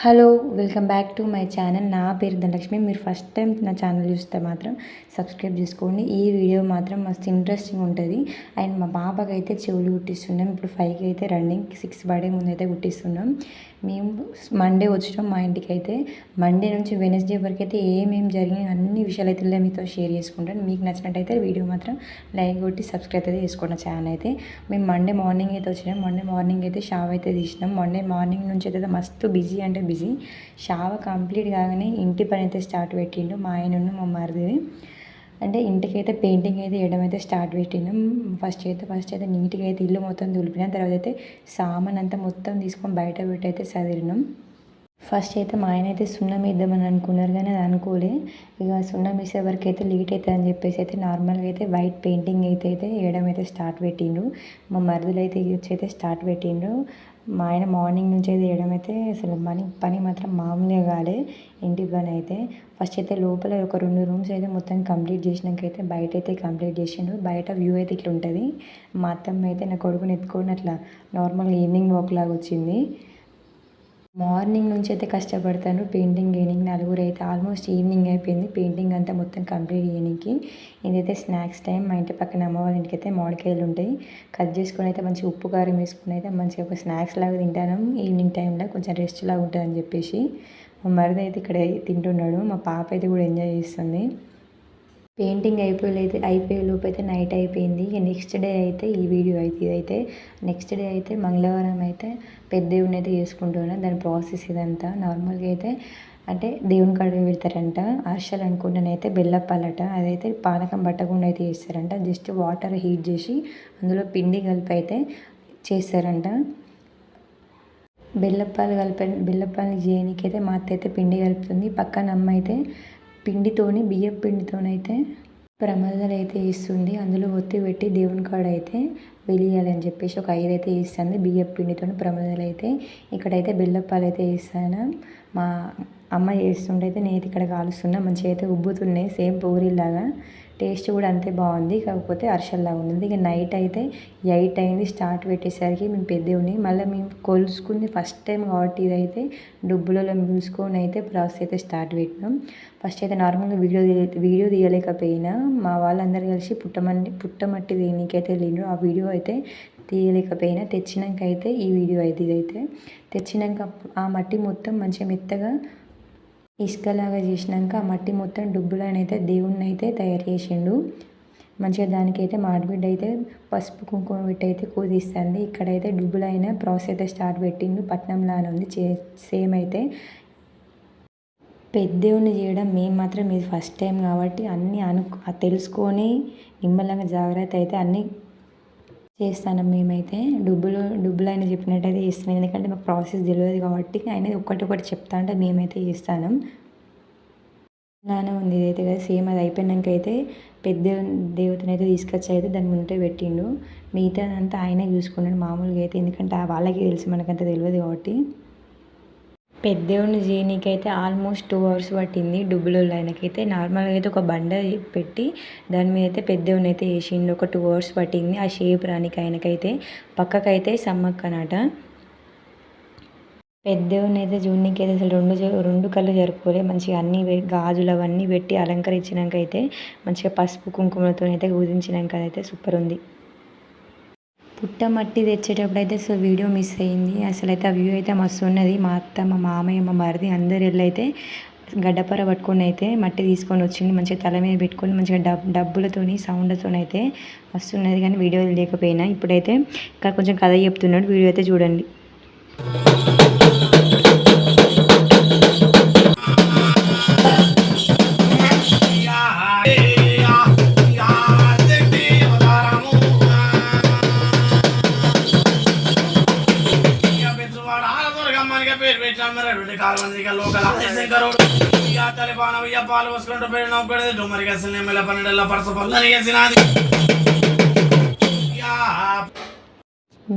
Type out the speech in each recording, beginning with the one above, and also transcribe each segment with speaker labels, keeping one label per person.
Speaker 1: Hello! Welcome back to my channel. నా పేరు ధనలక్ష్మి. మీరు ఫస్ట్ టైం నా ఛానల్ చూస్తే మాత్రం సబ్స్క్రైబ్ చేసుకోండి. ఈ వీడియో మాత్రం మస్తు ఇంట్రెస్టింగ్ ఉంటుంది. అండ్ మా పాపకైతే చెవులు కుట్టిస్తున్నాం. ఇప్పుడు 5కి అయితే రన్నింగ్, 6 పడే ముందైతే కుట్టిస్తున్నాం. మేము మండే వచ్చినాం మా ఇంటికైతే. మండే నుంచి వెనస్డే వరకు అయితే ఏమేమి జరిగినాయి అన్ని విషయాలు అయితే ఇలా మీతో షేర్ చేసుకుంటాను. మీకు నచ్చినట్టయితే వీడియో మాత్రం లైక్ కొట్టి సబ్స్క్రైబ్ అయితే చేసుకోండి ఛానల్ అయితే. మేము మండే మార్నింగ్ అయితే వచ్చినాం. మండే మార్నింగ్ అయితే షావ్ అయితే తీసినాం. మండే మార్నింగ్ నుంచి అయితే మస్తు బిజీ అంటే బిజీ. షావ కంప్లీట్ కాగానే ఇంటి పని అయితే స్టార్ట్ పెట్టిండు మా ఆయనను మా మరిది. అంటే ఇంటికైతే పెయింటింగ్ అయితే వేయడం అయితే స్టార్ట్ పెట్టినాం. ఫస్ట్ అయితే నీట్గా అయితే ఇల్లు మొత్తం దులిపినాం. తర్వాత అయితే సామాన్ అంతా మొత్తం తీసుకొని బయట పెట్టి అయితే చదివినాం. ఫస్ట్ అయితే మా ఆయన అయితే సున్నం వేద్దామని అనుకున్నారు కానీ అది అనుకోలే. ఇక సున్నం వేసే వరకు అయితే లేట్ అవుతుంది అని చెప్పేసి అయితే నార్మల్గా అయితే వైట్ పెయింటింగ్ అయితే వేయడం అయితే స్టార్ట్ పెట్టిండు. మా మరుదులు అయితే వచ్చి అయితే స్టార్ట్ పెట్టిండు. మా ఆయన మార్నింగ్ నుంచి అయితే వేయడం అయితే అసలు పని మాత్రం మామూలుగా కాలే. ఇంటి పని అయితే ఫస్ట్ అయితే లోపల ఒక 2 రూమ్స్ అయితే మొత్తం కంప్లీట్ చేసినాక అయితే బయట అయితే కంప్లీట్ చేసిండు. బయట వ్యూ అయితే ఇట్లా ఉంటుంది. మా అత్తమ్మ అయితే నా కొడుకుని ఎత్తుకొని అట్లా నార్మల్గా ఈవినింగ్ వాక్ లాగా వచ్చింది. మార్నింగ్ నుంచి అయితే కష్టపడతాను పెయింటింగ్ వేయడానికి. నలుగురు అయితే ఆల్మోస్ట్ ఈవినింగ్ అయిపోయింది పెయింటింగ్ అంతా మొత్తం కంప్లీట్ చేయడానికి. ఇదైతే స్నాక్స్ టైం. మా ఇంటి పక్కన అమ్మ వాళ్ళ ఇంటికి అయితే మామిడికాయలు ఉంటాయి. కట్ చేసుకొని అయితే మంచిగా ఉప్పు కారం వేసుకుని అయితే మంచిగా ఒక స్నాక్స్ లాగా తింటాను ఈవినింగ్ టైంలో. కొంచెం రెస్ట్ లాగా ఉంటుందని చెప్పేసి మా మరిది అయితే ఇక్కడ తింటున్నాడు. మా పాప అయితే కూడా ఎంజాయ్ చేస్తుంది. పెయింటింగ్ అయిపోయే లోపు అయితే నైట్ అయిపోయింది. ఇక నెక్స్ట్ డే అయితే ఈ వీడియో అయితే ఇదైతే నెక్స్ట్ డే అయితే మంగళవారం అయితే పెద్ద దేవుని అయితే చేసుకుంటున్నాను. దాని ప్రాసెస్ ఇదంతా నార్మల్గా అయితే అంటే దేవుని కాడ పెడతారంట. అర్షలు అనుకుంటానైతే బెల్లప్పాలట. అదైతే పానకం పట్టకుండా అయితే చేస్తారంట. జస్ట్ వాటర్ హీట్ చేసి అందులో పిండి కలిపి అయితే చేస్తారంట. బెల్లప్పాలు చేయడానికి అయితే మా అత్త అయితే పిండి కలుపుతుంది. పక్కన అమ్మ అయితే బియ్యం పిండితోనైతే ప్రమిదలు అయితే ఇస్తుంది. అందులో ఒత్తి పెట్టి దేవుని కాడ అయితే వెలియాలని చెప్పేసి ఒక 5 అయితే ఇస్తుంది. బియ్యం పిండితో ప్రమిదలు అయితే ఇక్కడైతే బెల్లప్పాలు అయితే ఇస్తాను. మా అమ్మ చేస్తుంటే అయితే నేను ఇక్కడ కాలుస్తున్నా. మంచిగా అయితే ఉబ్బుతున్నాయి సేమ్ పూరీలాగా. టేస్ట్ కూడా అంతే బాగుంది. కాకపోతే అరిసెల్లాగా ఉంది. ఇక నైట్ అయితే 8 అయింది స్టార్ట్ పెట్టేసరికి మేము పెద్దవి మళ్ళీ మేము కొలుసుకుంది ఫస్ట్ టైం కాబట్టి ఇదైతే డుబ్బులలో కొలుసుకొని అయితే ప్రాసెస్ అయితే స్టార్ట్ పెట్టినాం. ఫస్ట్ అయితే నార్మల్గా వీడియో తీయలేకపోయినా మా వాళ్ళందరూ కలిసి పుట్టమట్టి దేనికైతే వెళ్ళిండ్రు. ఆ వీడియో అయితే తీయలేకపోయినా తెచ్చినాక అయితే ఈ వీడియో అయితే ఇదైతే తెచ్చినాక ఆ మట్టి మొత్తం మంచిగా మెత్తగా ఇసుకలాగా చేసినాక ఆ మట్టి మొత్తం డుబ్బులనైతే దేవుణ్ణి అయితే తయారు చేసిండు. మంచిగా దానికైతే మాడిబిడ్డ అయితే పసుపు కుంకుమ పెట్టి అయితే పూజిస్తుంది. ఇక్కడైతే డుబ్బులైన ప్రాసెస్ అయితే స్టార్ట్ పెట్టిండు. పట్నంలానే ఉంది సేమ్ అయితే. పెద్దోడిని చేయడం మేము మాత్రం ఇది ఫస్ట్ టైం కాబట్టి అన్నీ తెలుసుకొని నిమ్మలంగా జాగ్రత్త అయితే అన్నీ చేస్తాను. మేమైతే డుబ్బులు ఆయన చెప్పినట్టయితే చేస్తున్నాం. ఎందుకంటే మాకు ప్రాసెస్ తెలియదు కాబట్టి ఆయన ఒకటి చెప్తా అంటే మేమైతే చేస్తాను. అలానే ఉంది ఇదైతే కదా సేమ్. అది అయిపోయినాక అయితే పెద్ద దేవతని అయితే తీసుకొచ్చి అయితే దాని ముందే పెట్టిండు. మిగతాదంతా ఆయనే చూసుకున్నాడు మామూలుగా అయితే. ఎందుకంటే వాళ్ళకి తెలిసి మనకంత తెలియదు కాబట్టి. పెద్దోడిని చేయనీకైతే ఆల్మోస్ట్ 2 hours పట్టింది. డుబ్బులలో ఆయనకైతే నార్మల్గా అయితే ఒక బండ పెట్టి దాని మీద అయితే పెద్దోడిని అయితే వేసిండు. ఒక 2 hours పట్టింది ఆ షేప్ రానికి. ఆయనకైతే పక్కకైతే సమ్మక్కనట. పెద్దోడిని అయితే చూడనీకి అయితే అసలు రెండు కళ్ళు జరుపుకోలే. మంచిగా అన్నీ గాజులు అవన్నీ పెట్టి అలంకరించినాక అయితే మంచిగా పసుపు కుంకుమలతో అయితే పూజించినాక అయితే సూపర్ ఉంది. పుట్టమట్టి తెచ్చేటప్పుడు అయితే అసలు వీడియో మిస్ అయింది. అసలు అయితే ఆ వ్యూ అయితే మస్తు ఉన్నది. మా అత్త మా మామయ్య మా మరిది అందరు వెళ్ళైతే గడ్డపర పట్టుకొని అయితే మట్టి తీసుకొని వచ్చింది. మంచిగా తల మీద పెట్టుకొని మంచిగా డబ్బులతోని సౌండ్తోని అయితే మస్తు ఉన్నది. కానీ వీడియో లేకపోయినా ఇప్పుడైతే ఇంకా కొంచెం కథ చెప్తున్నాడు. వీడియో అయితే చూడండి.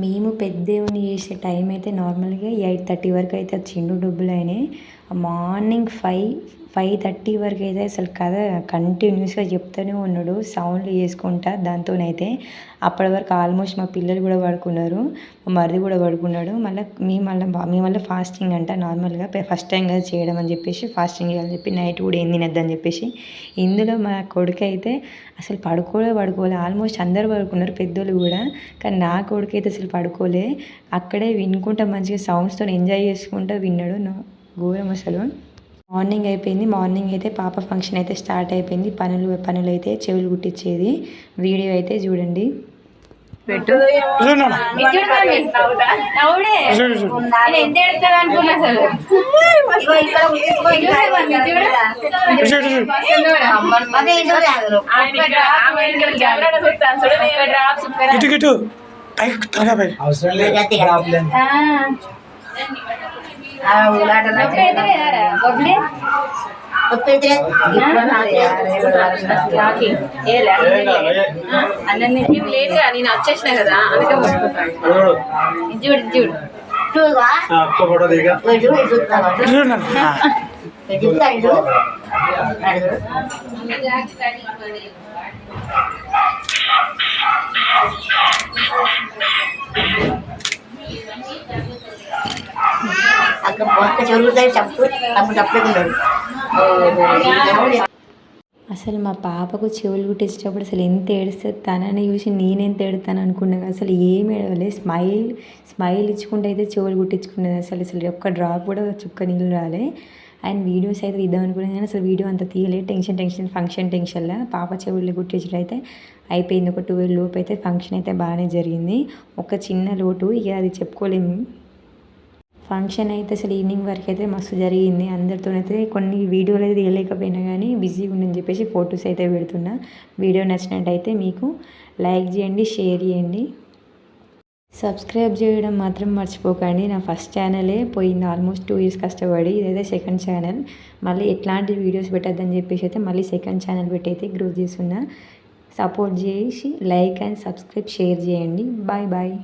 Speaker 1: మేము పెద్దోడిని చేసే టైం అయితే నార్మల్గా 8:30 వరకు అయితే వచ్చిండు డుబ్బులైన. మార్నింగ్ 5:30 వరకు అయితే అసలు కథ కంటిన్యూస్గా చెప్తూనే ఉన్నాడు, సౌండ్లు చేసుకుంటా. దాంతోనైతే అప్పటి వరకు ఆల్మోస్ట్ మా పిల్లలు కూడా పడుకున్నారు, మా మరిది కూడా పడుకున్నాడు. మళ్ళీ ఫాస్టింగ్ అంట. నార్మల్గా ఫస్ట్ టైం కదా చేయడం అని చెప్పేసి ఫాస్టింగ్ చేయాలని చెప్పి నైట్ కూడా ఏం తినద్దని చెప్పేసి. ఇందులో మా కొడుకు అయితే అసలు పడుకోలే. ఆల్మోస్ట్ అందరు పడుకున్నారు, పెద్దోళ్ళు కూడా. కానీ నా కొడుకు అయితే అసలు పడుకోలే. అక్కడే వినుకుంటా మంచిగా సౌండ్స్తో ఎంజాయ్ చేసుకుంటూ విన్నాడు. ఘోరం అసలు. మార్నింగ్ అయిపోయింది. మార్నింగ్ అయితే పాప ఫంక్షన్ అయితే స్టార్ట్ అయిపోయింది. పనులు అయితే చెవులు కుట్టించేది. వీడియో అయితే చూడండి. పెట్టు
Speaker 2: నేను వచ్చేసిన కదా అందుకే చూడు చూడు
Speaker 3: అక్కడ చెవులు చెప్పు తప్పుకుంటాడు.
Speaker 1: అసలు మా పాపకు చెవులు కుట్టించేటప్పుడు అసలు ఎంత ఏడుస్తుంది, తనని చూసి నేనెంత ఏడుతాను అనుకున్నాను. అసలు ఏమి ఏడవలే, స్మైల్ ఇచ్చుకుంటూ అయితే చెవులు కుట్టించుకున్నది. అసలు ఒక్క డ్రాప్ కూడా చుక్క నీళ్ళు రాలే. అండ్ వీడియోస్ అయితే ఇద్దాం అనుకున్నాను కానీ అసలు వీడియో అంత తీయలేదు. ఫంక్షన్ టెన్షన్లో పాప చెవులు కుట్టించడం అయితే అయిపోయింది. ఒక 12 లోపు అయితే ఫంక్షన్ అయితే బాగానే జరిగింది. ఒక చిన్న లోటు, ఇక అది చెప్పుకోలేము. ఫంక్షన్ అయితే అసలు ఈవినింగ్ వరకు అయితే మస్తు జరిగింది. అందరితోనైతే కొన్ని వీడియోలు అయితే తీయలేకపోయినా కానీ బిజీగా ఉండని చెప్పేసి ఫొటోస్ అయితే పెడుతున్నా. వీడియో నచ్చినట్టయితే మీకు లైక్ చేయండి, షేర్ చేయండి, సబ్స్క్రైబ్ చేయడం మాత్రం మర్చిపోకండి. నా ఫస్ట్ ఛానలే పోయింది ఆల్మోస్ట్ 2 years కష్టపడి. ఇదైతే సెకండ్ ఛానల్. మళ్ళీ ఎట్లాంటి వీడియోస్ పెట్టద్దని చెప్పేసి అయితే మళ్ళీ సెకండ్ ఛానల్ పెట్టి అయితే గ్రో చేస్తున్నా. సపోర్ట్ చేసి లైక్ అండ్ సబ్స్క్రైబ్ షేర్ చేయండి. Bye bye.